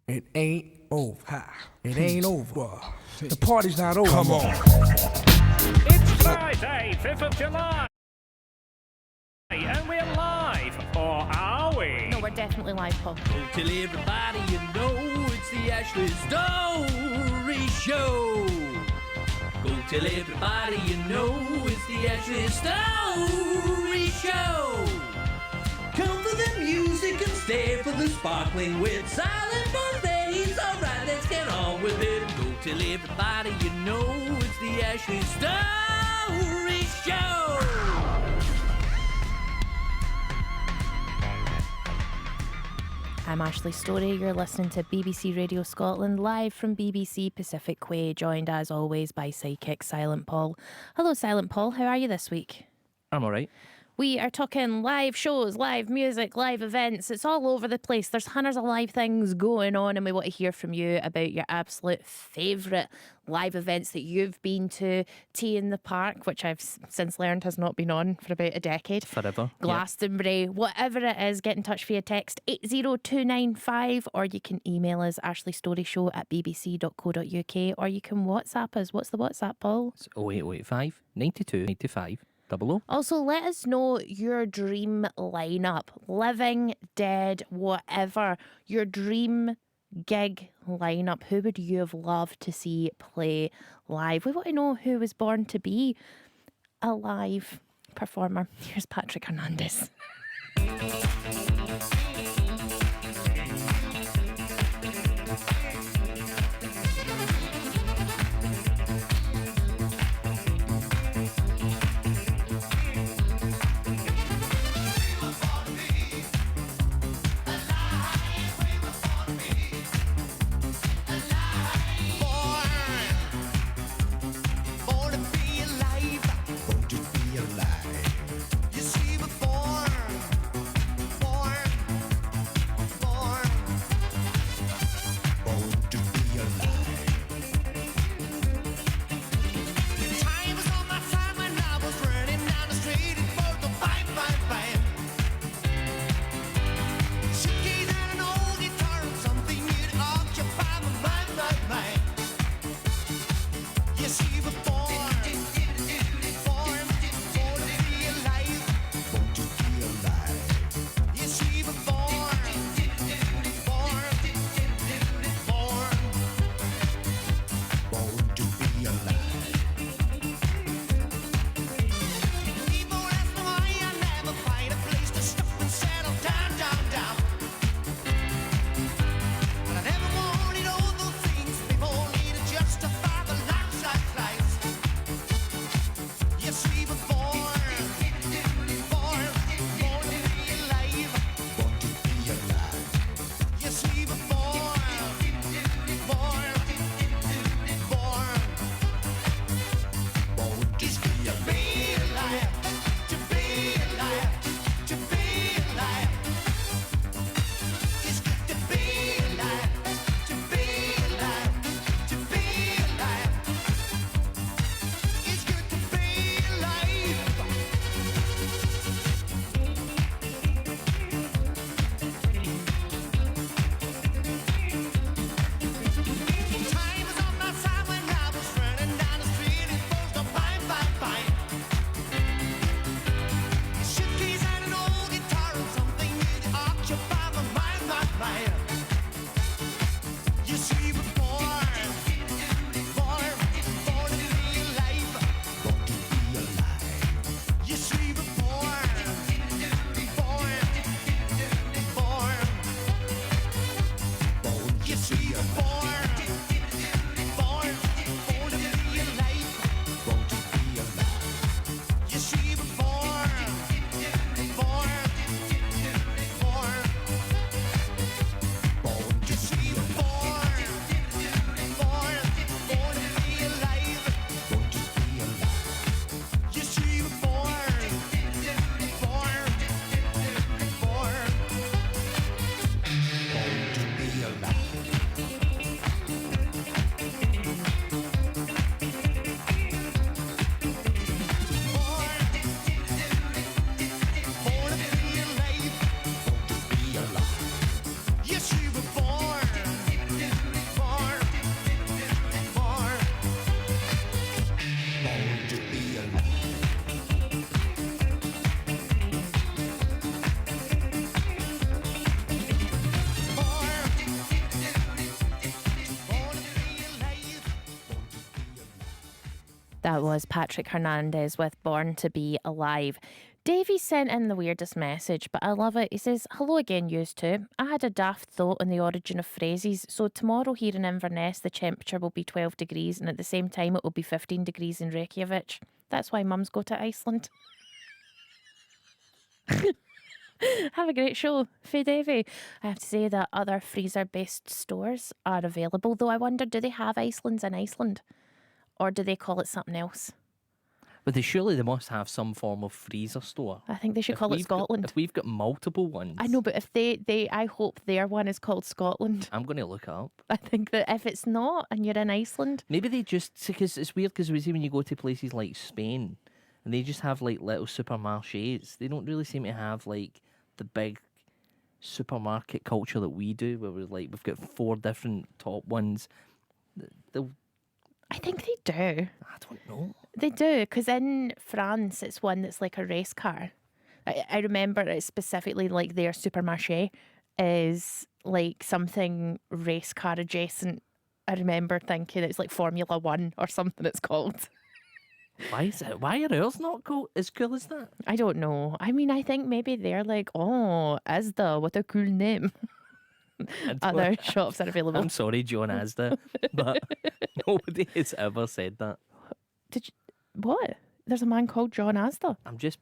It ain't over. It ain't over. The party's not over. Come on. It's Friday, 5th of July. And we're live, or are we? No, we're definitely live, Paul. Tell everybody you know it's the Ashley Storrie Show. Go tell everybody you know it's the Ashley Storrie Show. Come for the music and stay for the sparkling wit. Silent birthdays, alright, let's get on with it. Go tell everybody you know it's the Ashley Storrie Show. I'm Ashley Storrie. You're listening to BBC Radio Scotland, live from BBC Pacific Way, joined as always by sidekick Silent Paul. Hello, Silent Paul. How are you this week? I'm all right. We are talking live shows, live music, live events. It's all over the place. There's hundreds of live things going on, and we want to hear from you about your absolute favourite live events that you've been to. Tea in the Park, which I've since learned has not been on for about a decade. Forever. Glastonbury, whatever it is, get in touch via text 80295, or you can email us ashleystorieshow@bbc.co.uk, or you can WhatsApp us. What's the WhatsApp, Paul? It's 08085 92 95 00. Also, let us know your dream lineup, living, dead, whatever, your dream gig lineup. Who would you have loved to see play live? We want to know who was born to be a live performer. Here's Patrick Hernandez. Born That was Patrick Hernandez with Born to Be Alive. Davey sent in the weirdest message, but I love it. He says, hello again, yous two. I had a daft thought on the origin of phrases. So tomorrow here in Inverness, the temperature will be 12 degrees, and at the same time, it will be 15 degrees in Reykjavik. That's why mums go to Iceland. Have a great show, Faye Davey. I have to say that other freezer-based stores are available, though I wonder, do they have Iceland's in Iceland? Or do they call it something else? But surely they must have some form of freezer store. I think they should call it Scotland. If we've got multiple ones. I know, but if I hope their one is called Scotland. I'm going to look it up. I think that if it's not and you're in Iceland. Maybe they just, because it's weird, because we see when you go to places like Spain, and they just have like little supermarchés. They don't really seem to have like the big supermarket culture that we do, where we've got 4 different top ones. I think they do. I don't know. They do, because in France, it's one that's like a race car. I remember it specifically, like their supermarché is like something race car adjacent. I remember thinking it's like Formula One or something it's called. Why is it? Why are ours not as cool as that? I don't know. I mean, I think maybe they're like, oh, Asda, what a cool name. Other shops are available. I'm sorry, John Asda, but nobody has ever said that. Did you, what? There's a man called John Asda. I'm just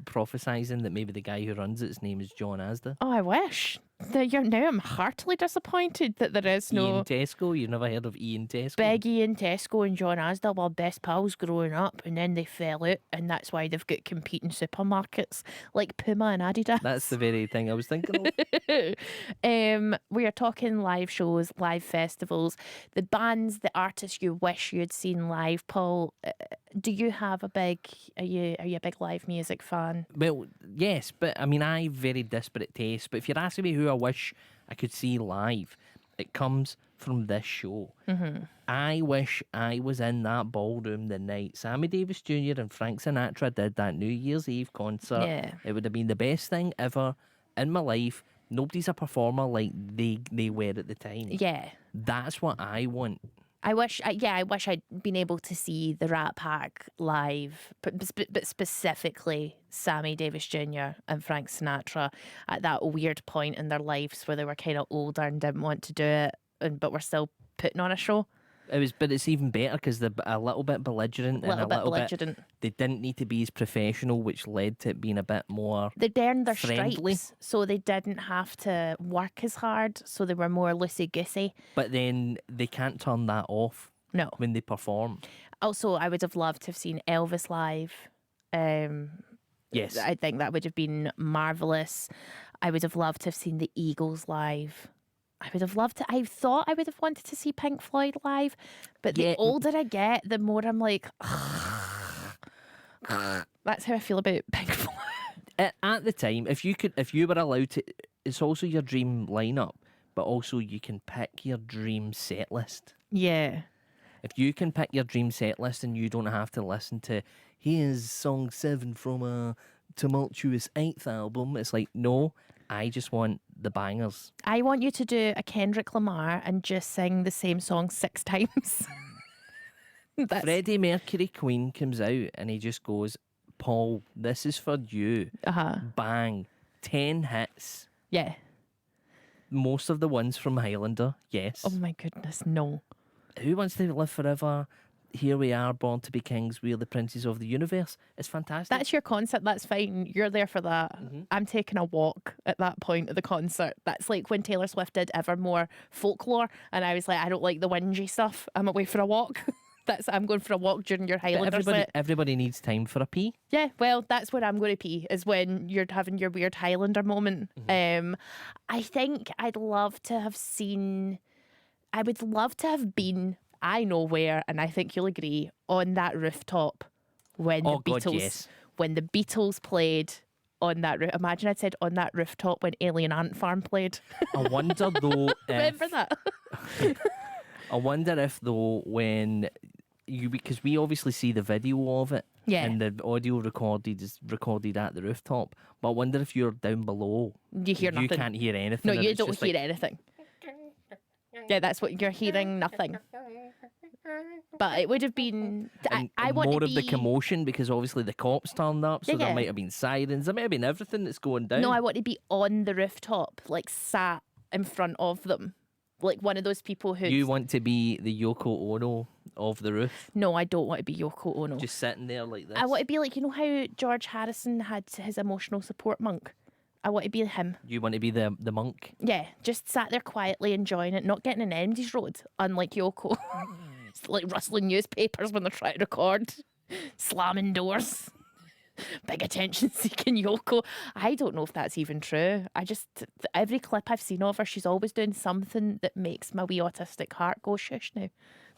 prophesying that maybe the guy who runs its name is John Asda. Oh, I wish. Now I'm heartily disappointed that there is no Ian Tesco. You've never heard of Ian Tesco? Big Ian Tesco and John Asda were best pals growing up, and then they fell out, and that's why they've got competing supermarkets like Puma and Adidas. That's the very thing I was thinking of. We are talking live shows, live festivals, the bands, the artists you wish you'd seen live. Paul, do you have are you a big live music fan? Well, yes, but I mean, I have very disparate tastes. But if you're asking me who I wish I could see live, it comes from this show. Mm-hmm. I wish I was in that ballroom the night Sammy Davis Jr. and Frank Sinatra did that New Year's Eve concert. Yeah. It would have been the best thing ever in my life. Nobody's a performer like they were at the time. Yeah. That's what I want. I wish I'd been able to see the Rat Pack live, but specifically Sammy Davis Jr. and Frank Sinatra at that weird point in their lives where they were kind of older and didn't want to do it, but were still putting on a show. But it's even better because they're a little bit belligerent. Belligerent. They didn't need to be as professional, which led to it being a bit more. They'd earned their friendly. stripes, so they didn't have to work as hard, so they were more loosey-goosey. But then they can't turn that off. No. When they perform. Also, I would have loved to have seen Elvis live. Yes. I think that would have been marvellous. I would have loved to have seen the Eagles live. I thought I would have wanted to see Pink Floyd live, but the older I get, the more I'm like, that's how I feel about Pink Floyd. At the time, if you were allowed to, it's also your dream lineup, but also you can pick your dream set list. Yeah. If you can pick your dream set list and you don't have to listen to, here's song 7 from a tumultuous 8th album, it's like, no, I just want the bangers. I want you to do a Kendrick Lamar and just sing the same song 6 times. Freddie Mercury Queen comes out and he just goes, Paul, this is for you. Bang. 10 hits. Yeah. Most of the ones from Highlander, yes. Oh my goodness, no. Who Wants to Live Forever? Here We Are, Born to Be Kings, We Are the Princes of the Universe. It's fantastic. That's your concert, that's fine. You're there for that. Mm-hmm. I'm taking a walk at that point of the concert. That's like when Taylor Swift did Evermore Folklore, and I was like, I don't like the whingy stuff. I'm away for a walk. I'm going for a walk during your Highlander set. Everybody needs time for a pee. Yeah, well, that's when I'm going to pee, is when you're having your weird Highlander moment. Mm-hmm. I think I would love to have been, I know where, and I think you'll agree, on that rooftop when the Beatles played on that roof. Imagine I'd said on that rooftop when Alien Ant Farm played. I wonder though Remember that? I wonder if though when because we obviously see the video of it. Yeah. And the audio is recorded at the rooftop. But I wonder if you're down below. You hear nothing. You can't hear anything. No, and you it's don't just hear like, anything. Yeah, that's what you're hearing, nothing. But it would have been. And I want more to of the be. commotion because obviously the cops turned up, so Yeah, there yeah. might have been sirens. There might have been everything that's going down. No, I want to be on the rooftop, like sat in front of them, like one of those people who. You want to be the Yoko Ono of the roof, No, I don't want to be Yoko Ono. just sitting there like this. I want to be like, you know how George Harrison had his emotional support monk? I want to be him. You want to be the monk. Yeah, just sat there quietly enjoying it, not getting an Endy's road, unlike Yoko. It's like rustling newspapers when they're trying to record, slamming doors. Big attention seeking Yoko. I don't know if that's even true. Every clip I've seen of her, she's always doing something that makes my wee autistic heart go shush now.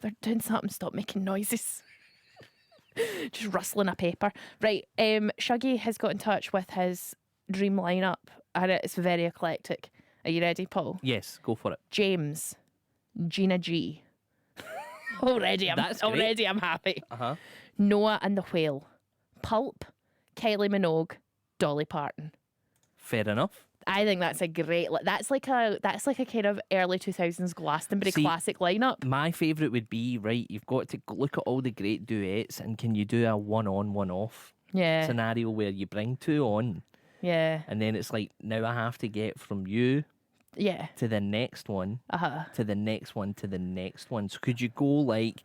They're doing something, stop making noises. Just rustling a paper. Right, Shuggy has got in touch with his dream lineup and it's very eclectic. Are you ready, Paul? Yes, go for it. James, Gina G. already I'm happy. Uh-huh. Noah and the Whale, Pulp, Kylie Minogue, Dolly Parton. Fair enough. I think that's a great. That's like a kind of early 2000s Glastonbury See, classic lineup. My favourite would be, right, you've got to look at all the great duets and can you do a one-on, one-off Yeah, scenario where you bring two on yeah, and then it's like, now I have to get from you yeah. to the next one, to the next one, to the next one. So could you go like,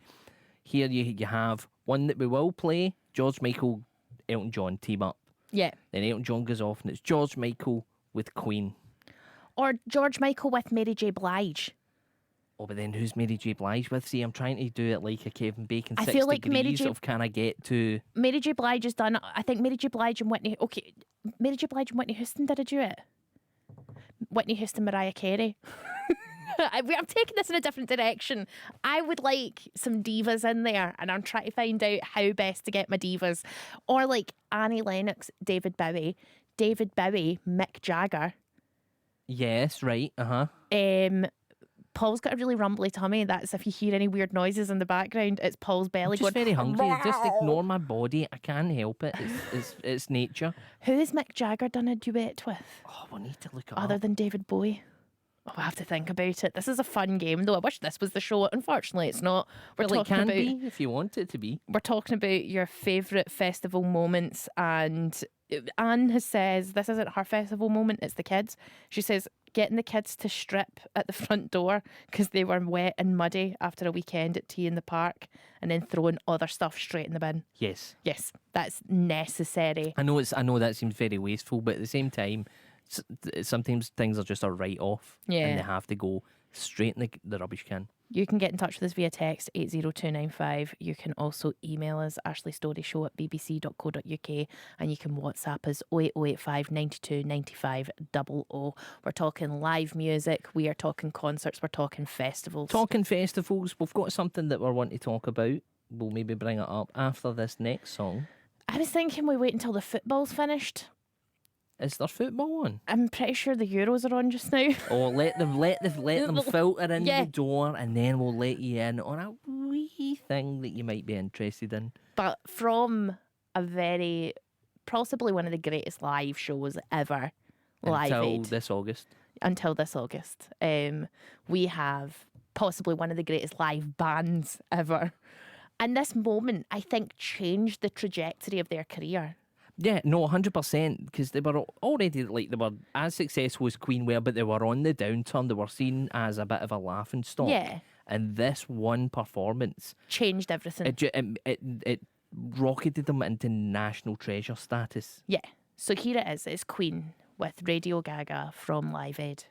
here you have one that we will play, George Michael, Elton John team up. Yeah. Then Elton John goes off and it's George Michael with Queen. Or George Michael with Mary J. Blige. Oh, but then who's Mary J. Blige with? See, I'm trying to do it like a Kevin Bacon. I 6 feel like Mary degrees J- of can I get to... Mary J. Blige has done. I think Mary J. Blige and Whitney. Okay, Mary J. Blige and Whitney Houston did a duet. Whitney Houston, Mariah Carey. I'm taking this in a different direction. I would like some divas in there, and I'm trying to find out how best to get my divas. Or like Annie Lennox, David Bowie, Mick Jagger. Yes, right, uh-huh. Paul's got a really rumbly tummy. That's if you hear any weird noises in the background, it's Paul's belly Just going. very hungry. Just ignore my body. I can't help it. It's nature. Who has Mick Jagger done a duet with, Oh, we need to look it other up. than David Bowie? Oh, I have to think about it. This is a fun game, though. I wish this was the show. Unfortunately, it's not. We're Well, it talking can about be if you want it to be. we're talking about your favourite festival moments, and Anne has says this isn't her festival moment, it's the kids. She says getting the kids to strip at the front door because they were wet and muddy after a weekend at tea in the park, and then throwing other stuff straight in the bin. Yes. Yes, that's necessary. I know that seems very wasteful, but at the same time, sometimes things are just a write-off. Yeah. And they have to go straight in the rubbish can. You can get in touch with us via text 80295. You can also email us ashleystorieshow@bbc.co.uk, and you can WhatsApp us 08085 92 95 00. We're talking live music, we are talking concerts, we're talking festivals. Talking festivals, we've got something that we're wanting to talk about. We'll maybe bring it up after this next song. I was thinking we wait until the football's finished. Is there football on? I'm pretty sure the Euros are on just now. Oh, let them filter in Yeah. the door, and then we'll let you in on a wee thing that you might be interested in. But from a very, possibly one of the greatest live shows ever, Live Until Aid. this August. Until this August. We have possibly one of the greatest live bands ever. And this moment, I think, changed the trajectory of their career. Yeah, no, 100%, because they were already, like, they were as successful as Queen were, but they were on the downturn. They were seen as a bit of a laughing stock. Yeah. And this one performance, Changed everything. it rocketed them into national treasure status. Yeah. So here it is. It's Queen with Radio Gaga from Live Aid.